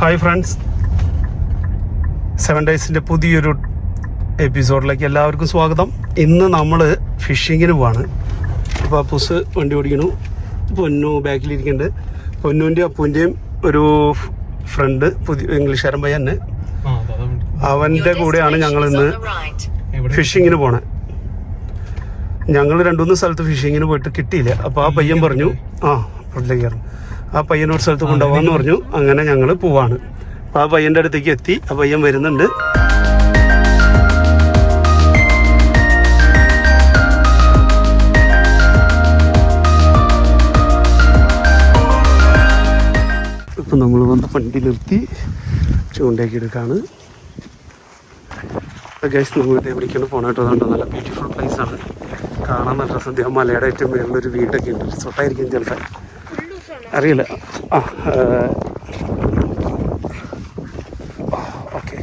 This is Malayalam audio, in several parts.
ഹായ് ഫ്രണ്ട്സ്, 7 ഡേയ്സിൻ്റെ പുതിയൊരു എപ്പിസോഡിലേക്ക് എല്ലാവർക്കും സ്വാഗതം. ഇന്ന് നമ്മൾ ഫിഷിങ്ങിന് പോവാണ്. അപ്പോൾ അപ്പൂസ് വണ്ടി ഓടിക്കണു, പൊന്നു ബാക്കിലിരിക്കുന്നുണ്ട്. പൊന്നുവിൻ്റെയും അപ്പൂൻ്റെയും ഒരു ഫ്രണ്ട്, പുതിയ ഇംഗ്ലീഷുകാരൻ പയ്യൻ തന്നെ, അവൻ്റെ കൂടെയാണ് ഞങ്ങളിന്ന് ഫിഷിങ്ങിന് പോണേ. ഞങ്ങൾ 2-3 സ്ഥലത്ത് ഫിഷിങ്ങിന് പോയിട്ട് കിട്ടിയില്ല. അപ്പോൾ ആ പയ്യൻ പറഞ്ഞു റോഡിലേക്ക് ആ പയ്യനോട് സ്ഥലത്ത് കൊണ്ടുപോകാമെന്ന് പറഞ്ഞു. അങ്ങനെ ഞങ്ങൾ പോവാണ്. അപ്പോൾ ആ പയ്യൻ്റെ അടുത്തേക്ക് എത്തി. ആ പയ്യൻ വരുന്നുണ്ട്. ഇപ്പം നമ്മൾ വന്ന് വണ്ടി നിർത്തി ചൂണ്ടയാക്കി എടുക്കുകയാണ്. ഗൈസ്, നമ്മൾ എവിടേക്കാണ് പോകണമായിട്ട് അതുകൊണ്ട് നല്ല ബ്യൂട്ടിഫുൾ പ്ലേസ് ആണ്, കാണാൻ നല്ല സദ്യ. മലയുടെ ഏറ്റവും മേളിലൊരു വീടൊക്കെ ഉണ്ട്. റിസോർട്ടായിരിക്കും ചിലപ്പോൾ, അറിയില്ല. ഓക്കെ,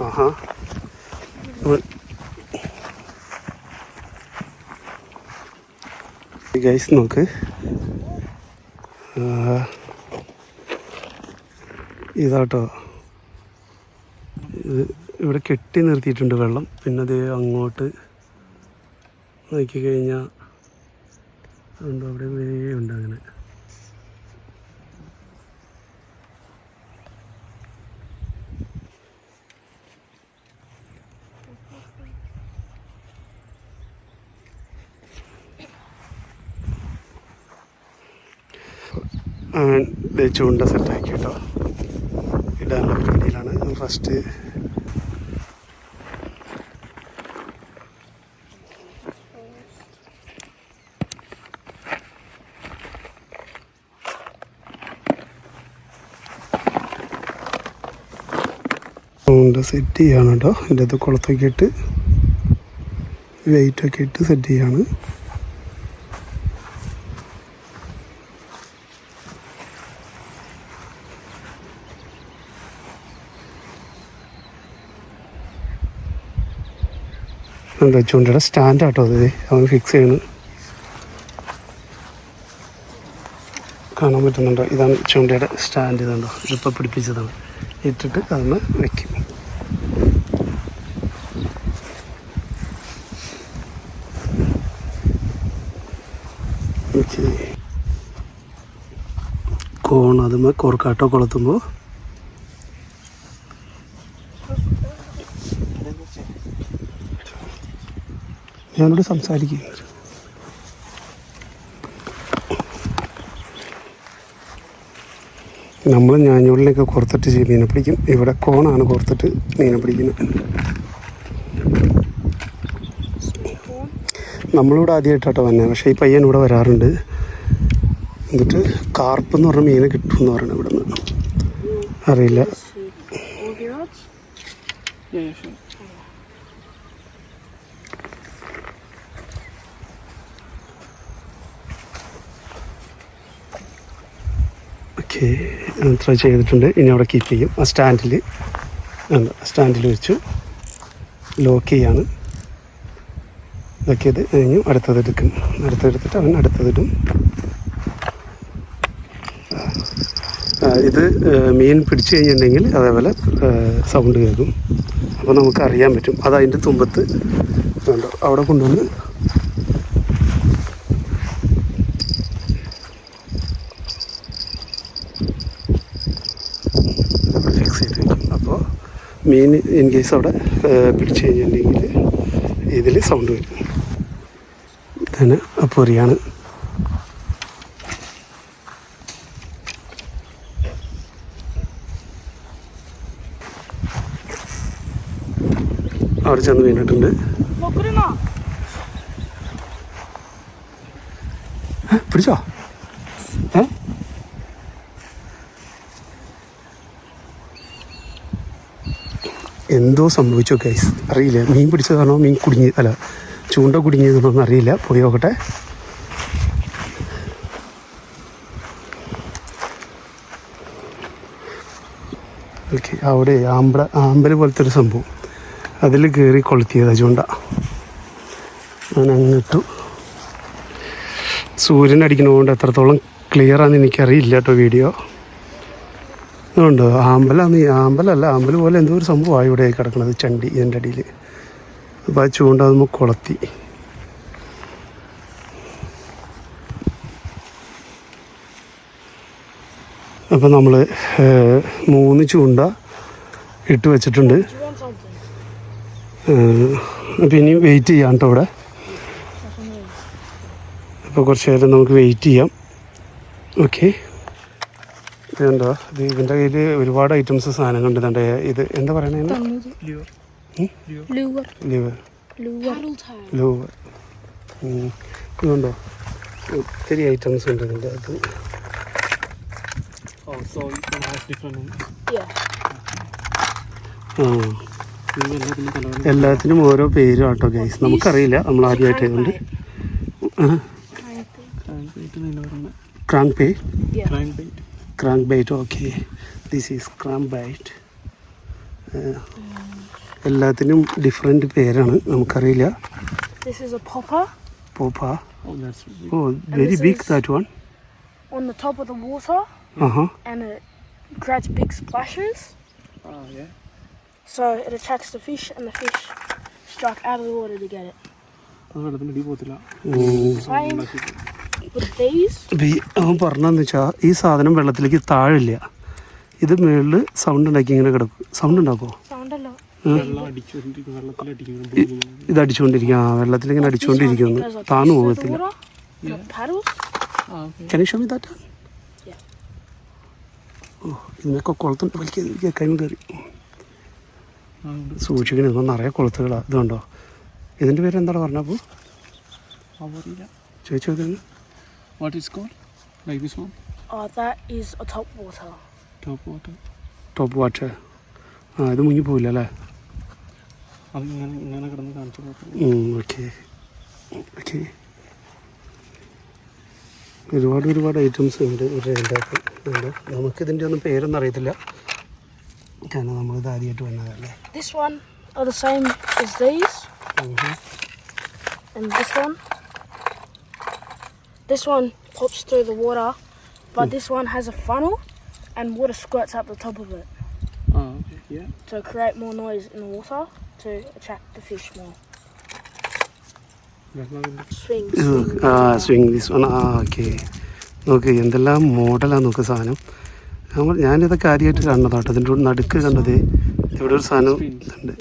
ആഹാ. ഗൈസ് നോക്ക്, ഇതാട്ടോ ഇത്. ഇവിടെ കെട്ടി നിർത്തിയിട്ടുണ്ട് വെള്ളം. പിന്നെ അത് അങ്ങോട്ട് നോക്കിക്കഴിഞ്ഞാൽ ഉണ്ടോ, അവിടെ ഉണ്ട് അങ്ങനെ. ചൂണ്ട സെറ്റാക്കി കേട്ടോ, ഇടാനുള്ള പരിപാടിയിലാണ്. ഫസ്റ്റ് ചൂണ്ട സെറ്റ് ചെയ്യാണ് കേട്ടോ. ഇതിൻ്റെ അത് കുളത്തൊക്കെ ഇട്ട് വെയിറ്റൊക്കെ ഇട്ട് സെറ്റ് ചെയ്യാണ്. ചൂണ്ടയുടെ സ്റ്റാൻഡാട്ടോ അത്, അവൻ ഫിക്സ് ചെയ്യണം. കാണാൻ പറ്റുന്നുണ്ടോ? ഇതാണ് ചൂണ്ടയുടെ സ്റ്റാൻഡ്. ഇതുണ്ടോ, ഇതിപ്പോൾ പിടിപ്പിച്ചതാണ്. ഇട്ടിട്ട് അതൊന്ന് വയ്ക്കും. കോൺ അതുമ്മ കോർക്കാട്ടോ കൊളുത്തുമ്പോൾ ഞാനോട് സംസാരിക്കുന്നത്. നമ്മൾ ഞാഞ്ഞൂലിനൊക്കെ കോർത്തിട്ട് മീനെ പിടിക്കും. ഇവിടെ കോണാണ് കോർത്തിട്ട് മീനെ പിടിക്കുന്നത്. നമ്മളിവിടെ ആദ്യമായിട്ടാട്ടോ വന്നത്, പക്ഷേ ഈ പയ്യൻ ഇവിടെ വരാറുണ്ട്. എന്നിട്ട് കാർപ്പ് എന്ന് പറഞ്ഞ മീനെ കിട്ടുമെന്ന് പറയണം ഇവിടെ നിന്ന്. അറിയില്ല. ഓക്കെ, ട്രൈ ചെയ്തിട്ടുണ്ട്. ഇനി അവിടെ കീപ്പ് ചെയ്യും. ആ സ്റ്റാൻഡിൽ വെച്ചു ലോക്ക് ചെയ്യാണ്. ഇതൊക്കെ ഇത് കഴിഞ്ഞു അടുത്തതെടുക്കും. അടുത്തെടുത്തിട്ട് അവൻ അടുത്തതിടും. ഇത് മീൻ പിടിച്ചു കഴിഞ്ഞിട്ടുണ്ടെങ്കിൽ അതേപോലെ സൗണ്ട് കേൾക്കും. അപ്പോൾ നമുക്ക് അറിയാൻ പറ്റും. അതതിൻ്റെ തുമ്പത്ത് ഉണ്ടോ, അവിടെ കൊണ്ടുവന്ന് ഫിക്സ് ചെയ്ത് വയ്ക്കും. അപ്പോൾ മീൻ ഇൻ കേസ് അവിടെ പിടിച്ചു കഴിഞ്ഞിട്ടുണ്ടെങ്കിൽ ഇതിൽ സൗണ്ട് വരും. തന്നെ അപ്പോൾ അറിയാണ്. അവിടെ ചെന്ന് വീണിട്ടുണ്ട്. പിടിച്ചോ? എന്തോ സംഭവിച്ചു ഗൈസ്, അറിയില്ല. മീൻ പിടിച്ചതാണോ, മീൻ ചൂണ്ട കുടുങ്ങിയതാണോ എന്ന് അറിയില്ല. പോയി നോക്കട്ടെ. ഓക്കെ, അവിടെ ആമ്പൽ പോലത്തെ ഒരു സംഭവം, അതിൽ കയറി കൊളുത്തിയതാണ് ചൂണ്ട. ഞാൻ അങ്ങിട്ടു. സൂര്യൻ അടിക്കുന്നതുകൊണ്ട് എത്രത്തോളം ക്ലിയർ ആണെന്ന് എനിക്കറിയില്ല കേട്ടോ വീഡിയോ. അതുകൊണ്ടോ ആമ്പലല്ല, ആമ്പൽ പോലെ എന്തോ ഒരു സംഭവമാണ് ഇവിടെ കിടക്കുന്നത്, ചണ്ടി ഇതിൻ്റെ അടിയിൽ. അപ്പോൾ ആ ചൂണ്ടാകുമ്പോൾ കുളത്തി. അപ്പോൾ നമ്മൾ 3 ചൂണ്ട ഇട്ട് വെച്ചിട്ടുണ്ട്. അപ്പോൾ ഇനിയും വെയിറ്റ് ചെയ്യാം കേട്ടോ ഇവിടെ. അപ്പോൾ കുറച്ച് നേരം നമുക്ക് വെയിറ്റ് ചെയ്യാം. ഓക്കെ, ഇതുണ്ടോ, ഇതിൻ്റെ കയ്യിൽ ഒരുപാട് ഐറ്റംസ് സാധനങ്ങൾ ഉണ്ട്. ഇത് എന്താ പറയണത്? ലൂവർ. ഇതുണ്ടോ, ഒത്തിരി ഐറ്റംസ് ഉണ്ട് ഇതിൻ്റെ അകത്ത്. എല്ലാത്തിനും ഓരോ പേരും ആട്ടോ ഗൈസ്, നമുക്കറിയില്ല, നമ്മൾ ആദ്യമായിട്ടുണ്ട്. Crankbait. Okay, this is crankbait. എല്ലാത്തിനും ഡിഫറെൻറ്റ് പേരാണ്, നമുക്കറിയില്ല. Popper. Oh, very big that one. On the top of the water. And it creates big splashes. Oh, yeah. So it attracts the fish, and the fish strike out of the water to get it. Same with these. അവൻ പറഞ്ഞതെന്ന് വെച്ചാൽ ഈ സാധനം വെള്ളത്തിലേക്ക് താഴില്ല, ഇത് മുകളിൽ സൗണ്ട് ഉണ്ടാക്കി ഇങ്ങനെ കിടക്കും. സൗണ്ട് ഉണ്ടാക്കുമോ? ഇത് അടിച്ചുകൊണ്ടിരിക്കും. വെള്ളത്തിലിങ്ങനെ അടിച്ചുകൊണ്ടിരിക്കുമെന്ന്, താന്നു പോകത്തില്ല. Can you show me that? ഇതിനൊക്കെ കുളത്തുണ്ട്, വലിയ കൈമ കയറി. സൂക്ഷിക്കണം, ഇതൊന്നും നിറയെ കുളത്തുകളാണ്. ഇത് കണ്ടോ, ഇതിൻ്റെ പേര് എന്താണ് പറഞ്ഞപ്പോൾ ചോദിച്ചു നോക്കുന്നു. What is called? Like this one? That is a top water. Top water. ഇത് മുങ്ങിപ്പോവില്ല അല്ലേ? ഇങ്ങനെ കിടന്ന് കാണിച്ചു. ഓക്കെ. ഒരുപാട് ഐറ്റംസ് ഉണ്ട് ഇതിൻ്റെ അകത്ത്. നമുക്കിതിൻ്റെ ഒന്നും പേരൊന്നും അറിയത്തില്ല, കാരണം നമ്മളിത് ആദ്യമായിട്ട് വന്നതല്ലേ. This one are the same as these. And this one pops through the water, but this one has a funnel and water squirts up the top of it. Okay, yeah. To create more noise in the water to attract the fish more. Swing this one. Okay, നോക്ക് എന്തെല്ലാം മോഡലാണ് നോക്ക് സാധനം. ഞാനിതൊക്കെ ആദ്യമായിട്ട് കണ്ടതാട്ടോ. ഇതിൻ്റെ നടുക്ക് കണ്ടത് ഇവിടെ ഒരു സാധനം ഉണ്ട്,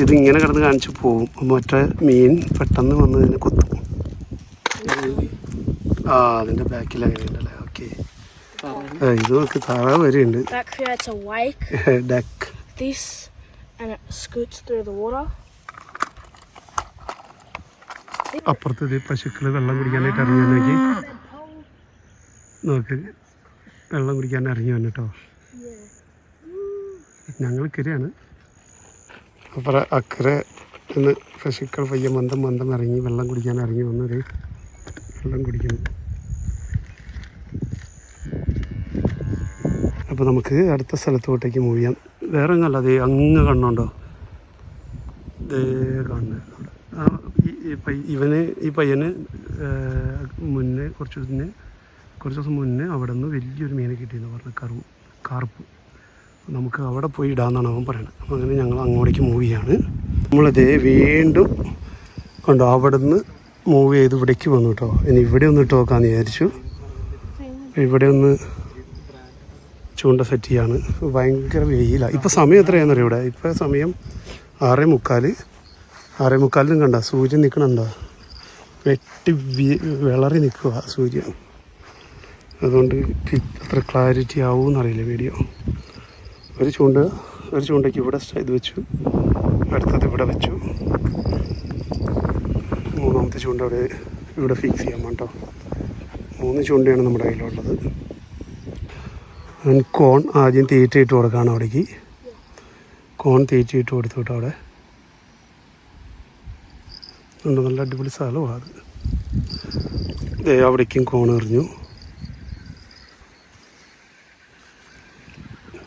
ഇതിങ്ങനെ കിടന്ന് കാണിച്ച് പോവും. മറ്റേ മീൻ പെട്ടെന്ന് വന്ന് ഇതിനെ കൊത്തും. അതിൻ്റെ ബാക്കിലങ്ങനെ ഉണ്ടല്ലേ. ഓക്കെ, ഇത് നോക്ക് താഴെ വരെയുണ്ട്. ഡക്ക്. അപ്പുറത്ത് ഇത് പശുക്കൾ വെള്ളം കുടിക്കാനായിട്ട് ഇറങ്ങി വന്നേക്ക്. നോക്ക്, വെള്ളം കുടിക്കാൻ ഇറങ്ങി വന്നിട്ടോ. ഞങ്ങൾ ഇക്കരെയാണ്. അപ്പുറം അക്കരെ നിന്ന് പശുക്കൾ പയ്യെ മന്ദം ഇറങ്ങി വെള്ളം കുടിക്കാൻ ഇറങ്ങി വന്നൊരു വെള്ളം കുടിക്കുന്നു. അപ്പോൾ നമുക്ക് അടുത്ത സ്ഥലത്തോട്ടേക്ക് മൂവ് ചെയ്യാം. വേറെ ഒന്നല്ല, അത് അങ്ങ് കണ്ണുണ്ടോ, ഇതേ കാണുന്നത്. ഈ പയ്യന് കുറച്ച് ദിവസം മുന്നേ അവിടെ നിന്ന് വലിയൊരു മീനെ കിട്ടിയെന്ന് പറഞ്ഞ കാർപ്പ്. നമുക്ക് അവിടെ പോയി ഇടാമെന്നാണ് അവൻ പറയുന്നത്. അപ്പോൾ അങ്ങനെ ഞങ്ങൾ അങ്ങോട്ടേക്ക് മൂവ് ചെയ്യാണ്. നമ്മളിതേ വീണ്ടും കണ്ടോ, അവിടെ നിന്ന് മൂവ് ചെയ്ത് ഇവിടേക്ക് വന്നു കേട്ടോ. ഇനി ഇവിടെ ഒന്ന് ഇട്ട് നോക്കാമെന്ന് വിചാരിച്ചു. ഇവിടെ ഒന്ന് ചൂണ്ട സെറ്റ് ചെയ്യാണ്. ഭയങ്കര വെയിലാണ്. ഇപ്പോൾ സമയം എത്രയാണെന്നറിയോ? ഇവിടെ ഇപ്പോൾ സമയം 6:45. കണ്ട സൂര്യൻ നിൽക്കണുണ്ടോ, വെട്ടി വിളറി നിൽക്കുക സൂര്യൻ. അതുകൊണ്ട് അത്ര ക്ലാരിറ്റി ആവുമെന്നറിയില്ല വീഡിയോ. ഒരു ചൂണ്ടയ്ക്ക് ഇവിടെ ഇത് വെച്ചു, അടുത്തത് ഇവിടെ വെച്ചു, മൂന്നാമത്തെ ചൂണ്ട ഇവിടെ ഫിക്സ് ചെയ്യാൻ കേട്ടോ. 3 ചൂണ്ടയാണ് നമ്മുടെ കയ്യിലുള്ളത്. കോൺ ആദ്യം തീറ്റയിട്ട് കൊടുക്കുകയാണ് അവിടേക്ക്. കോൺ തീറ്റയിട്ട് കൊടുത്തു കേട്ടോ. അവിടെ ഉണ്ട്, നല്ല അടിപൊളി സ്ഥലമാണ് അത്. അവിടേക്കും കോൺ എറിഞ്ഞു.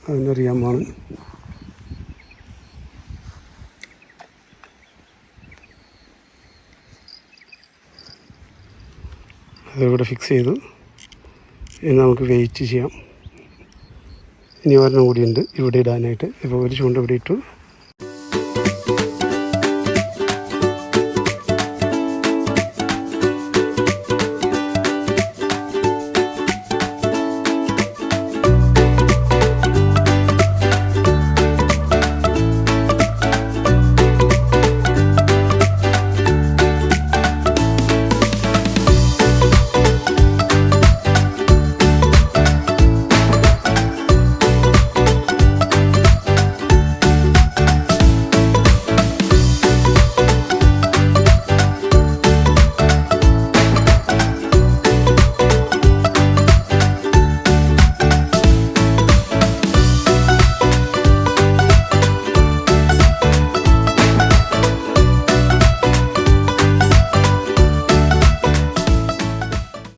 അതിനറിയാമാണ്. അതിവിടെ ഫിക്സ് ചെയ്തു. ഇനി നമുക്ക് വെയിറ്റ് ചെയ്യാം. ഇനി ഒരെണ്ണം കൂടിയുണ്ട് ഇവിടെ ഇടാനായിട്ട്. ഇപ്പോൾ ഒരു ചൂണ്ട ഇവിടെ ഇട്ടു.